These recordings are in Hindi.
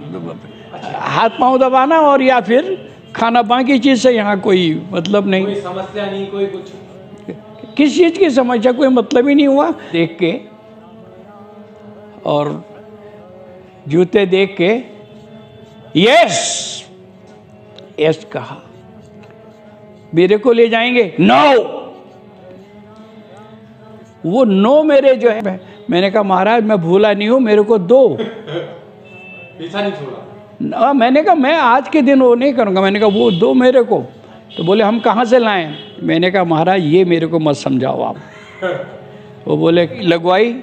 हाथ पांव दबाना और या फिर खाना, बाकी चीज़ से यहाँ कोई मतलब नहीं, कोई समस्या नहीं, कोई कुछ किस चीज़ की समस्या, कोई मतलब ही नहीं हुआ। देख के और जूते देख के यस यस कहा। मेरे को ले जाएंगे, नो। वो नो मेरे जो है, मैंने कहा महाराज मैं भूला नहीं हूँ, मेरे को दो। पीछा नहीं छोड़ा। मैंने कहा मैं आज के दिन वो नहीं करूँगा, मैंने कहा वो दो मेरे को। तो बोले हम कहाँ से लाएं? मैंने कहा महाराज ये मेरे को मत समझाओ आप। वो बोले लगवाई।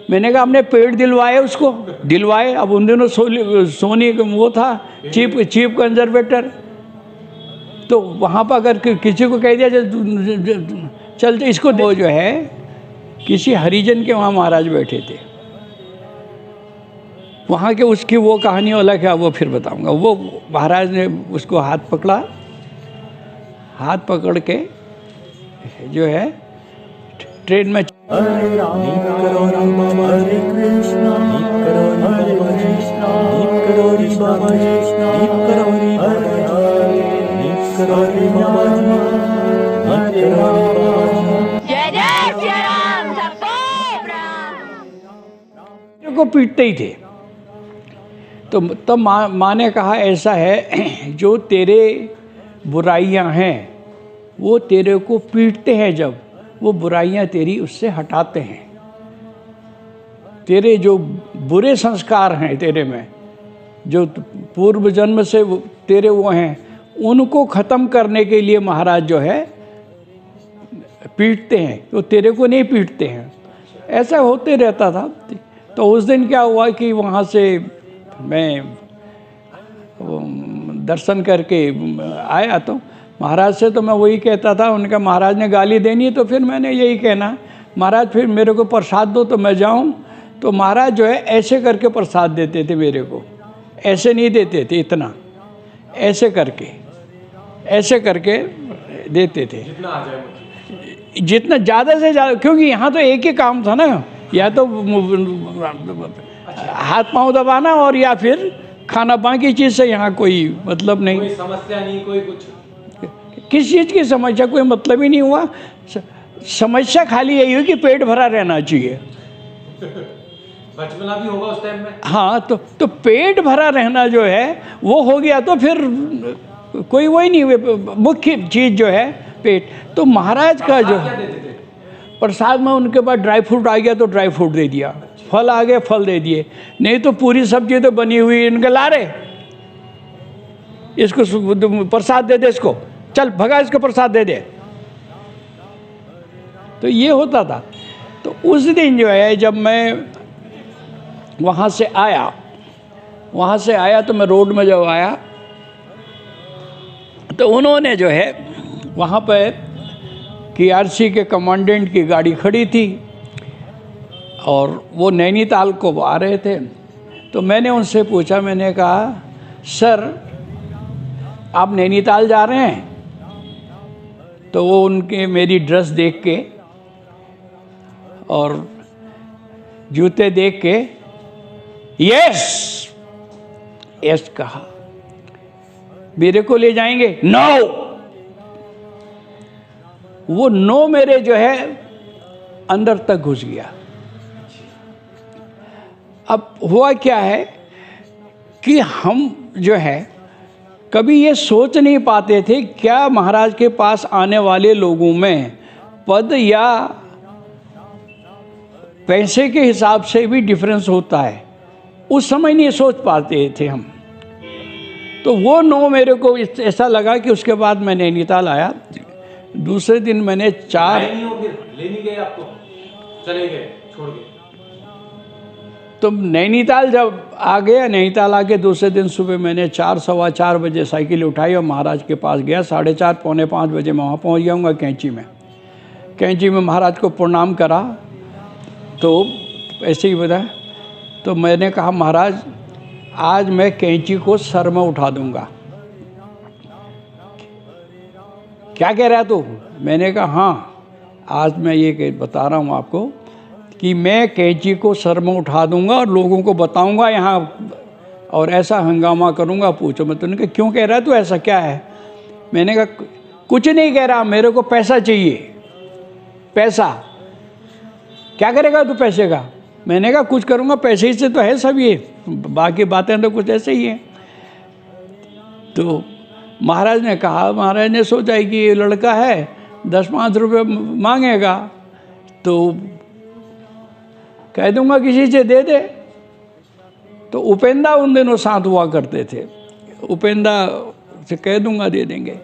मैंने कहा हमने पेड़ दिलवाए, उसको दिलवाए। अब उन दिनों सोनी वो था चीफ कंजर्वेटर, तो वहाँ पर अगर किसी को कह दिया चलते इसको, वो जो है किसी हरिजन के वहाँ महाराज बैठे थे, वहाँ के उसकी वो कहानी अलग है, वो फिर बताऊंगा। वो महाराज ने उसको हाथ पकड़ा, हाथ पकड़ के जो है ट्रेन में हरे राम हरे कृष्णा हरे कृष्णा कृष्णा कृष्णा हरे हरे जय जय श्री राम, सबको प्रणाम। को पीटते ही थे। तो तब माँ ने कहा ऐसा है, जो तेरे बुराइयां हैं वो तेरे को पीटते हैं, जब वो बुराइयां तेरी उससे हटाते हैं। तेरे जो बुरे संस्कार हैं तेरे में, जो पूर्व जन्म से तेरे वो हैं, उनको ख़त्म करने के लिए महाराज जो है पीटते हैं, तो तेरे को नहीं पीटते हैं। ऐसा होते रहता था। तो उस दिन क्या हुआ कि वहाँ से मैं दर्शन करके आया, तो महाराज से तो मैं वही कहता था, उनका महाराज ने गाली देनी है तो फिर मैंने यही कहना, महाराज फिर मेरे को प्रसाद दो तो मैं जाऊं। तो महाराज जो है ऐसे करके प्रसाद देते थे मेरे को, ऐसे नहीं देते थे इतना, ऐसे करके देते थे, जितना आ जाए, जितना ज़्यादा से ज़्यादा, क्योंकि यहाँ तो एक ही काम था ना, या तो हाथ पांव दबाना और या फिर खाना, बाकी चीज़ से यहाँ कोई मतलब नहीं, कोई समस्या नहीं, कोई कुछ किस चीज़ की समस्या, कोई मतलब ही नहीं हुआ। समस्या खाली यही हुई कि पेट भरा रहना चाहिए। बचपना भी होगा उस टाइम में। हाँ, तो पेट भरा रहना जो है वो हो गया, तो फिर कोई वही नहीं, मुख्य चीज़ जो है पेट। तो महाराज का जो क्या देते थे? प्रसाद में उनके पास ड्राई फ्रूट आ गया तो ड्राई फ्रूट दे दिया, फल आ गए फल दे दिए, नहीं तो पूरी सब्जी तो बनी हुई इनके ला रहे, इसको प्रसाद दे दे, इसको चल भगा, इसको प्रसाद दे दे। तो ये होता था। तो उस दिन जो है जब मैं वहाँ से आया तो मैं रोड में जब आया तो उन्होंने जो है वहाँ पर KRC के कमांडेंट की गाड़ी खड़ी थी और वो नैनीताल को आ रहे थे। तो मैंने उनसे पूछा, मैंने कहा सर आप नैनीताल जा रहे हैं? तो वो उनके मेरी ड्रेस देख के और जूते देख के यस यस कहा। मेरे को ले जाएंगे, नो। वो नो मेरे जो है अंदर तक घुस गया। अब हुआ क्या है कि हम जो है कभी ये सोच नहीं पाते थे क्या महाराज के पास आने वाले लोगों में पद या पैसे के हिसाब से भी डिफरेंस होता है, उस समय नहीं सोच पाते थे हम। तो वो नो मेरे को ऐसा लगा कि उसके बाद मैं नैनीताल आया। दूसरे दिन मैंने 4 नहीं हो, फिर ले नहीं गए आपको, चले गए छोड़ के। तो नैनीताल जब आ गया, नैनीताल आके दूसरे दिन सुबह मैंने 4 सवा 4 बजे साइकिल उठाई और महाराज के पास गया। 4:30 पौने 5 बजे मैं वहाँ पहुँच जाऊँगा कैंची में महाराज को प्रणाम करा। तो ऐसे ही बताया, तो मैंने कहा महाराज आज मैं कैंची को सर में उठा दूँगा। क्या कह रहा तू? मैंने कहा हाँ, आज मैं ये बता रहा हूँ आपको कि मैं कैंची को सर में उठा दूंगा और लोगों को बताऊंगा यहाँ और ऐसा हंगामा करूँगा पूछो मत। उन्होंने कहा क्यों कह रहा है तू ऐसा, क्या है? मैंने कहा कुछ नहीं कह रहा, मेरे को पैसा चाहिए। पैसा क्या करेगा तू पैसे का? मैंने कहा कुछ करूँगा, पैसे ही से तो है सब, ये बाकी बातें तो कुछ ऐसे ही हैं। तो महाराज ने कहा, महाराज ने सोचा कि ये लड़का है 10-5 रुपये मांगेगा तो कह दूंगा किसी से दे दे। तो उपेंद्र उन दिनों साथ हुआ करते थे, उपेंद्र से कह दूंगा दे देंगे।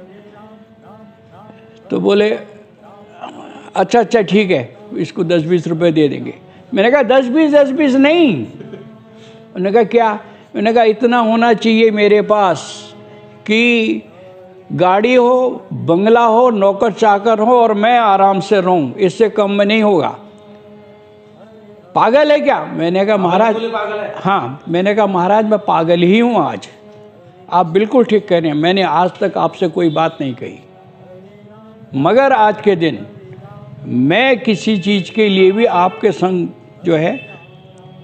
तो बोले अच्छा ठीक है, इसको 10-20 रुपये दे देंगे। मैंने कहा 10-20 नहीं। उन्होंने कहा क्या? मैंने कहा इतना होना चाहिए मेरे पास कि गाड़ी हो, बंगला हो, नौकर चाकर हो और मैं आराम से रहूं, इससे कम में नहीं होगा। पागल है क्या? मैंने कहा महाराज, हाँ, मैंने कहा महाराज मैं पागल ही हूँ आज। आप बिल्कुल ठीक कह रहे हैं, मैंने आज तक आपसे कोई बात नहीं कही, मगर आज के दिन मैं किसी चीज़ के लिए भी आपके संग जो है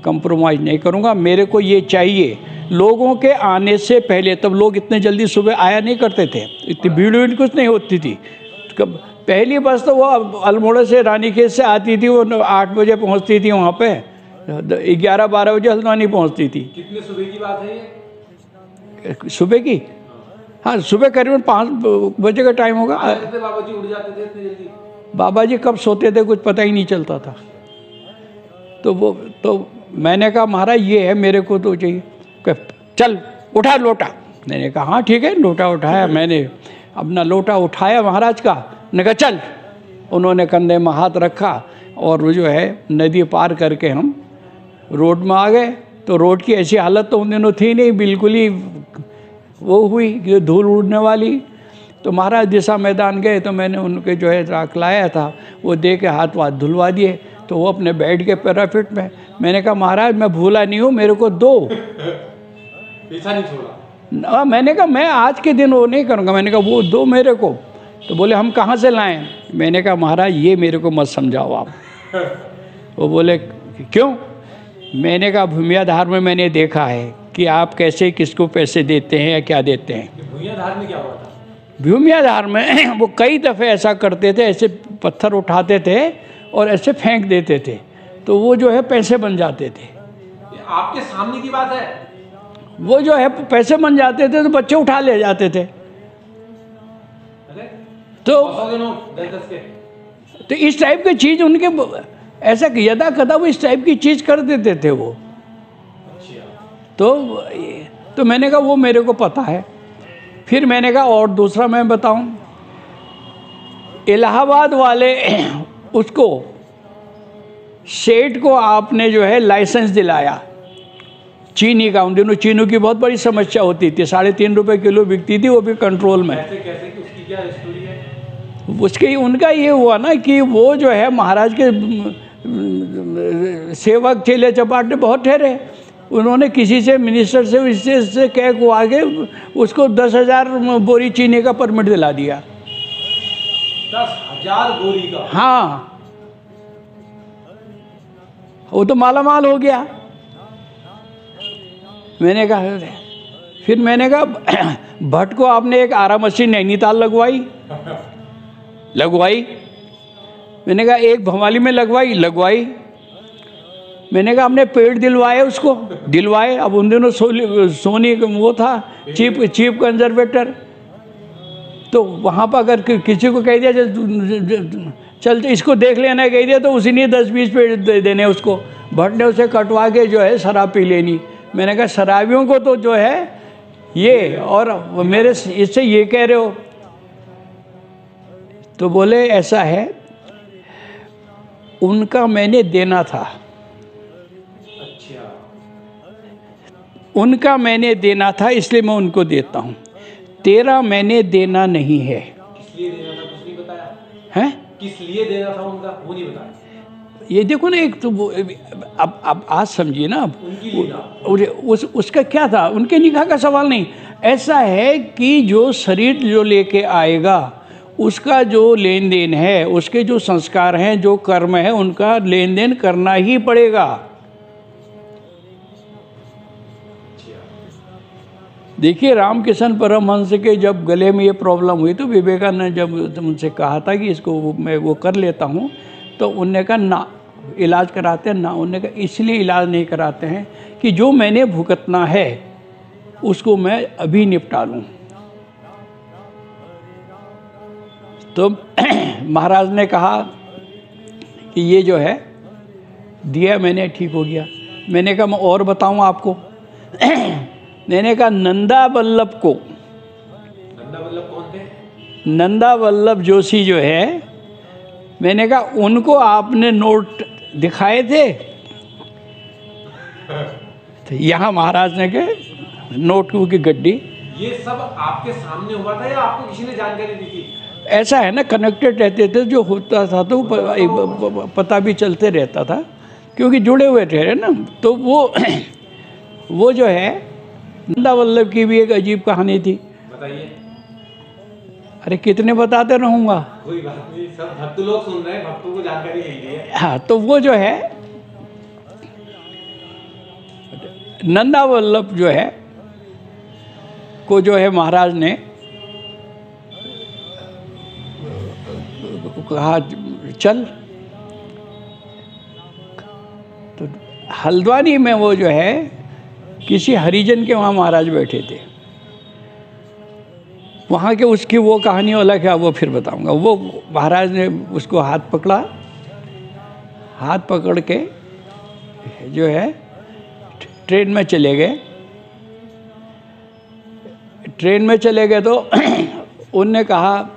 कंप्रोमाइज़ नहीं करूँगा। मेरे को ये चाहिए। लोगों के आने से पहले, तब लोग इतने जल्दी सुबह आया नहीं करते थे, इतनी भीड़ कुछ नहीं होती थी। पहली बस तो वो अल्मोड़ा से रानीखेत से आती थी, वो 8 बजे पहुंचती थी वहाँ पे, 11-12 बजे हल्द्वानी पहुंचती थी। कितने सुबह की बात है ये? सुबह की? हाँ, सुबह करीबन 5 बजे का टाइम होगा। बाबा जी उठ जाते थे इतनी जल्दी? बाबा जी कब सोते थे कुछ पता ही नहीं चलता था। तो मैंने कहा महाराज ये है, मेरे को तो चाहिए। चल उठा लोटा। मैंने कहा हाँ ठीक है, लोटा उठाया। मैंने अपना लोटा उठाया महाराज का, मैंने कहा चल। उन्होंने कंधे में हाथ रखा और वो जो है नदी पार करके हम रोड में आ गए। तो रोड की ऐसी हालत तो उन दिनों थी नहीं, बिल्कुल ही वो हुई कि धूल उड़ने वाली। तो महाराज दिशा मैदान गए तो मैंने उनके जो है राख लाया था, वो दे के हाथ वाथ धुलवा दिए। तो वो अपने बैठ के पैराफिट में। मैंने कहा महाराज मैं भूला नहीं हूँ, मेरे को दो। पीछा नहीं छोड़ा? मैंने कहा मैं आज के दिन वो नहीं करूँगा, मैंने कहा वो दो मेरे को। तो बोले हम कहाँ से लाएं? मैंने कहा महाराज ये मेरे को मत समझाओ आप। वो बोले क्यों? मैंने कहा भूमियाधार में मैंने देखा है कि आप कैसे किसको पैसे देते हैं या क्या देते हैं। भूमियाधार में क्या हुआ था? भूमियाधार में वो कई दफ़े ऐसा करते थे, ऐसे पत्थर उठाते थे और ऐसे फेंक देते थे, तो वो जो है पैसे बन जाते थे। ये आपके सामने की बात है? वो जो है पैसे बन जाते थे तो बच्चे उठा ले जाते थे। तो इस टाइप की चीज़ उनके ऐसा यदा कदा वो इस टाइप की चीज़ कर देते थे वो। तो मैंने कहा वो मेरे को पता है। फिर मैंने कहा और दूसरा मैं बताऊं, इलाहाबाद वाले उसको सेठ को आपने जो है लाइसेंस दिलाया चीनी का। उन दिनों चीनी की बहुत बड़ी समस्या होती थी, 3.5 रुपये किलो बिकती थी, वो भी कंट्रोल में। कैसे उसकी क्या स्टोरी है? उसके उनका ये हुआ ना कि वो जो है महाराज के सेवक चेले चपाटे बहुत ठहरे। उन्होंने किसी से मिनिस्टर से इससे कह को आगे उसको 10,000 बोरी चीनी का परमिट दिला दिया। 10,000 बोरी का? हाँ, वो तो माला माल हो गया। मैंने कहा फिर मैंने कहा भट्ट को आपने एक आरा मशीन नैनीताल लगवाई। मैंने कहा एक भवाली में लगवाई। मैंने कहा हमने पेड़ दिलवाए। अब उन दिनों सोनी वो था चीफ कंजर्वेटर। तो वहाँ पर अगर किसी को कह दिया चल इसको देख लेना कह दिया तो उसी ने 10-20 पेड़ दे देने उसको। भट्ट ने उसे कटवा के जो है शराब पी लेनी। मैंने कहा शराबियों को तो जो है ये, और मेरे इससे ये कह रहे हो? तो बोले ऐसा है, उनका मैंने देना था। अच्छा, उनका मैंने देना था इसलिए मैं उनको देता हूँ। तेरा मैंने देना नहीं है। किस लिए देना था कुछ नहीं बताया हैं? किस लिए देना था उनका वो नहीं बताया। ये देखो ना, एक तो वो अब आज समझिए ना, उसका क्या था, उनके निकाह का सवाल नहीं। ऐसा है कि जो शरीर जो लेके आएगा उसका जो लेन देन है, उसके जो संस्कार हैं, जो कर्म है, उनका लेन देन करना ही पड़ेगा। देखिए रामकृष्ण परमहंस के जब गले में ये प्रॉब्लम हुई तो विवेकानंद ने जब उनसे कहा था कि इसको मैं वो कर लेता हूँ, तो उनने कहा ना, इलाज कराते हैं ना। उनने कहा इसलिए इलाज नहीं कराते हैं कि जो मैंने भुगतना है उसको मैं अभी निपटा लूँ। तो महाराज ने कहा कि ये जो है दिया मैंने, ठीक हो गया। मैंने कहा मैं और बताऊँ आपको। मैंने कहा नंदा वल्लभ को, नंदा वल्लभ कौन थे? नंदा वल्लभ जोशी जो है, मैंने कहा उनको आपने नोट दिखाए थे? तो यहाँ महाराज ने के नोट की गड्डी। ये सब आपके सामने हुआ था या आपको किसी ने जानकारी दी थी? ऐसा है ना, कनेक्टेड रहते थे, जो होता था तो पता भी चलते रहता था क्योंकि जुड़े हुए थे ना। तो वो जो है नंदा वल्लभ की भी एक अजीब कहानी थी। बताइए। अरे कितने बताते रहूँगा। कोई बात नहीं, सब भक्त लोग सुन रहे हैं, भक्तों को जानकारी यही है। हाँ, तो वो जो है नंदा वल्लभ जो है को जो है महाराज ने कहा चल। तो हल्द्वानी में वो जो है किसी हरिजन के वहाँ महाराज बैठे थे। वहाँ के उसकी वो कहानी अलग है, वो फिर बताऊंगा। वो महाराज ने उसको हाथ पकड़ा, हाथ पकड़ के जो है ट्रेन में चले गए। ट्रेन में चले गए तो उनने कहा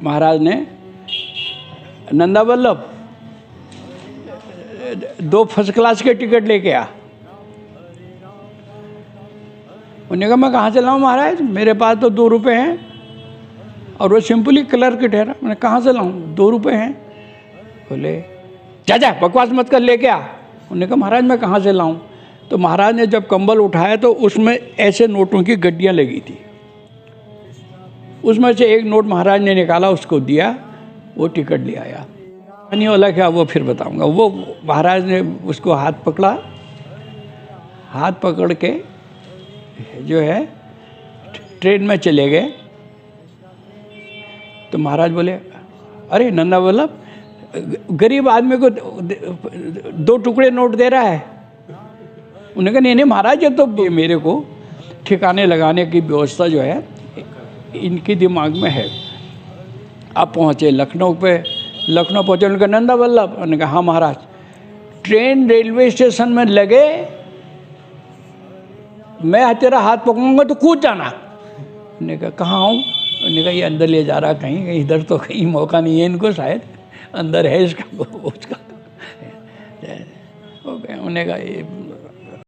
महाराज ने, नंदा वल्लभ 2 फर्स्ट क्लास के टिकट लेके आ। उन्होंने कहा मैं कहाँ से लाऊं महाराज, मेरे पास तो 2 रुपये हैं। और वो सिंपली क्लर्क ठहरा। मैंने कहाँ से लाऊं, 2 रुपये हैं। बोले जा बकवास मत कर, लेके आ। उन्होंने कहा महाराज मैं कहाँ से लाऊं। तो महाराज ने जब कंबल उठाया तो उसमें ऐसे नोटों की गड्डियाँ लगी थी। उसमें से एक नोट महाराज ने निकाला, उसको दिया, वो टिकट ले आया। कहानी अलग है, वो फिर बताऊंगा। वो महाराज ने उसको हाथ पकड़ा, हाथ पकड़ के जो है ट्रेन में चले गए। तो महाराज बोले अरे नंदा वल्लभ गरीब आदमी को 2 टुकड़े नोट दे रहा है। उन्होंने कहा नहीं महाराज, ये तो मेरे को ठिकाने लगाने की व्यवस्था जो है इनके दिमाग में है। अब पहुँचे लखनऊ पे, लखनऊ पहुँचे। उन्होंने कहा नंदा वल्लभ, उन्होंने कहा हाँ महाराज। ट्रेन रेलवे स्टेशन में लगे, मैं तेरा हाथ पकड़ूंगा तो कूद जाना। उन्होंने कहा कहाँ आऊँ। उन्होंने कहा ये अंदर ले जा रहा, कहीं इधर तो कहीं मौका नहीं है इनको, शायद अंदर है इसका उसका। उन्होंने कहा